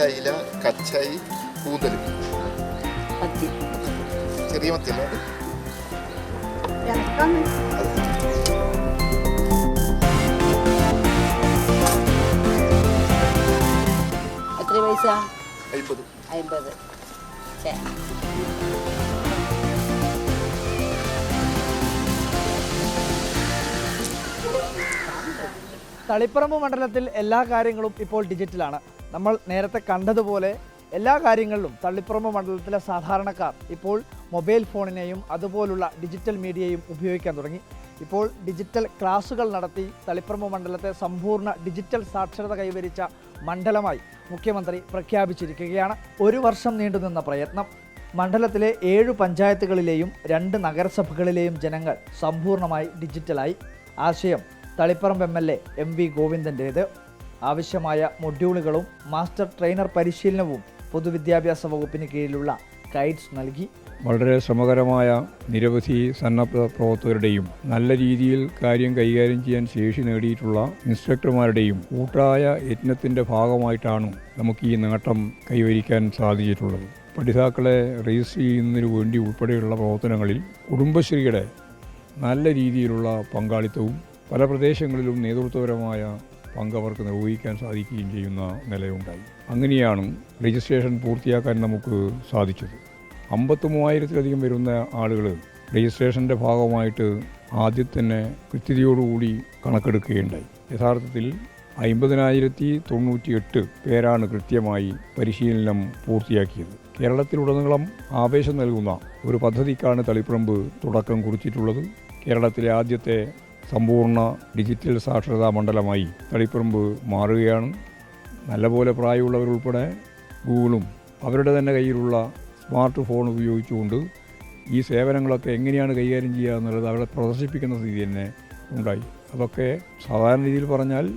അയില, കച്ചായി, കൂന്തൽ. ചെറിയ മത്തിയല്ല അത്? എത്ര പൈസ? 50. 50. തളിപ്പറമ്പ് മണ്ഡലത്തിൽ എല്ലാ കാര്യങ്ങളും ഇപ്പോൾ ഡിജിറ്റലാണ്. നമ്മൾ നേരത്തെ കണ്ടതുപോലെ എല്ലാ കാര്യങ്ങളിലും തളിപ്പറമ്പ് മണ്ഡലത്തിലെ സാധാരണക്കാർ ഇപ്പോൾ മൊബൈൽ ഫോണിനെയും അതുപോലുള്ള ഡിജിറ്റൽ മീഡിയയും ഉപയോഗിക്കാൻ തുടങ്ങി. ഇപ്പോൾ ഡിജിറ്റൽ ക്ലാസുകൾ നടത്തി തളിപ്പറമ്പ് മണ്ഡലത്തെ സമ്പൂർണ്ണ ഡിജിറ്റൽ സാക്ഷരത കൈവരിച്ച മണ്ഡലമായി മുഖ്യമന്ത്രി പ്രഖ്യാപിച്ചിരിക്കുകയാണ്. 1 വർഷം നീണ്ടുനിന്ന പ്രയത്നം. മണ്ഡലത്തിലെ 7 പഞ്ചായത്തുകളിലെയും 2 നഗരസഭകളിലെയും ജനങ്ങൾ സമ്പൂർണ്ണമായി ഡിജിറ്റലായി. ആശയം തളിപ്പറമ്പ് MLA MV ഗോവിന്ദൻ്റേത്. ആവശ്യമായ മൊഡ്യൂളുകളും മാസ്റ്റർ ട്രെയിനർ പരിശീലനവും പൊതുവിദ്യാഭ്യാസ വകുപ്പിന് കീഴിലുള്ള ഗൈഡ്സ് നൽകി. വളരെ ശ്രമകരമായ നിരവധി സന്നദ്ധ പ്രവർത്തകരുടെയും നല്ല രീതിയിൽ കാര്യം കൈകാര്യം ചെയ്യാൻ ശേഷി നേടിയിട്ടുള്ള ഇൻസ്ട്രക്ടർമാരുടെയും കൂട്ടായ യജ്ഞത്തിൻ്റെ ഭാഗമായിട്ടാണ് നമുക്ക് ഈ നേട്ടം കൈവരിക്കാൻ സാധിച്ചിട്ടുള്ളത്. പഠിതാക്കളെ രജിസ്റ്റർ ചെയ്യുന്നതിന് വേണ്ടി ഉൾപ്പെടെയുള്ള പ്രവർത്തനങ്ങളിൽ കുടുംബശ്രീയുടെ നല്ല രീതിയിലുള്ള പങ്കാളിത്തവും പല പ്രദേശങ്ങളിലും നേതൃത്വപരമായ പങ്ക് അവർക്ക് നിർവഹിക്കാൻ സാധിക്കുകയും ചെയ്യുന്ന നിലയുണ്ടായി. അങ്ങനെയാണ് രജിസ്ട്രേഷൻ പൂർത്തിയാക്കാൻ നമുക്ക് സാധിച്ചത്. 53,000-ലധികം വരുന്ന ആളുകൾ രജിസ്ട്രേഷൻ്റെ ഭാഗമായിട്ട് ആദ്യം തന്നെ കൃത്യതയോടുകൂടി കണക്കെടുക്കുകയുണ്ടായി. യഥാർത്ഥത്തിൽ 50,098 പേരാണ് കൃത്യമായി പരിശീലനം പൂർത്തിയാക്കിയത്. കേരളത്തിലുടനീളം ആവേശം നൽകുന്ന ഒരു പദ്ധതിക്കാണ് തളിപ്പറമ്പ് തുടക്കം കുറിച്ചിട്ടുള്ളത്. കേരളത്തിലെ ആദ്യത്തെ സമ്പൂർണ്ണ ഡിജിറ്റൽ സാക്ഷരതാ മണ്ഡലമായി തളിപ്പറമ്പ് മാറുകയാണ്. നല്ലപോലെ പ്രായമുള്ളവരുൾപ്പെടെ ഗൂഗിളും അവരുടെ തന്നെ കയ്യിലുള്ള സ്മാർട്ട് ഫോൺ ഉപയോഗിച്ചുകൊണ്ട് ഈ സേവനങ്ങളൊക്കെ എങ്ങനെയാണ് കൈകാര്യം ചെയ്യുക എന്നുള്ളത് അവിടെ പ്രദർശിപ്പിക്കുന്ന സ്ഥിതി തന്നെ ഉണ്ടായി. അതൊക്കെ സാധാരണ രീതിയിൽ പറഞ്ഞാൽ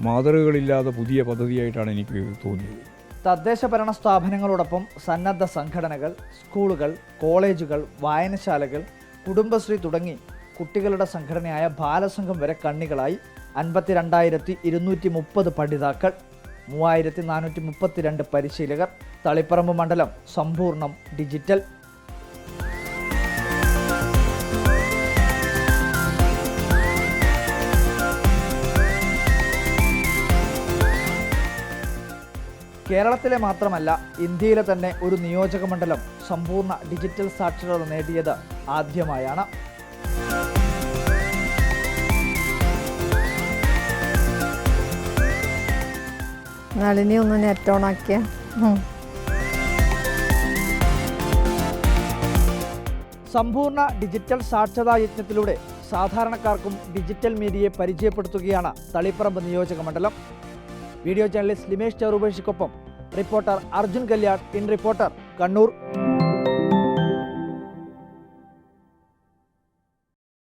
മാതൃകകളില്ലാത്ത പുതിയ പദ്ധതിയായിട്ടാണ് എനിക്ക് തോന്നിയത്. തദ്ദേശ ഭരണ സ്ഥാപനങ്ങളോടൊപ്പം സന്നദ്ധ സംഘടനകൾ, സ്കൂളുകൾ, കോളേജുകൾ, വായനശാലകൾ, കുടുംബശ്രീ തുടങ്ങി കുട്ടികളുടെ സംഘടനയായ ബാലസംഘം വരെ കണ്ണികളായി. 52,230 പഠിതാക്കൾ, 3,432 പരിശീലകർ. തളിപ്പറമ്പ് മണ്ഡലം സമ്പൂർണ്ണം ഡിജിറ്റൽ. കേരളത്തിലെ മാത്രമല്ല ഇന്ത്യയിലെ തന്നെ ഒരു നിയോജക മണ്ഡലം സമ്പൂർണ്ണ ഡിജിറ്റൽ സാക്ഷരത നേടിയത് ആദ്യമായാണ്. നളിനി ഒന്ന് നെറ്റ് ഓൺ ആക്കിയ. സമ്പൂർണ്ണ ഡിജിറ്റൽ സാക്ഷരതാ യജ്ഞത്തിലൂടെ സാധാരണക്കാർക്കും ഡിജിറ്റൽ മീഡിയയെ പരിചയപ്പെടുത്തുകയാണ് തളിപ്പറമ്പ് നിയോജക മണ്ഡലം. വീഡിയോ ജേർണലിസ്റ്റ് ലിമേഷ് ചെറുപേഷിക്കൊപ്പം reporter Arjun Kalyan. In reporter, Kannur.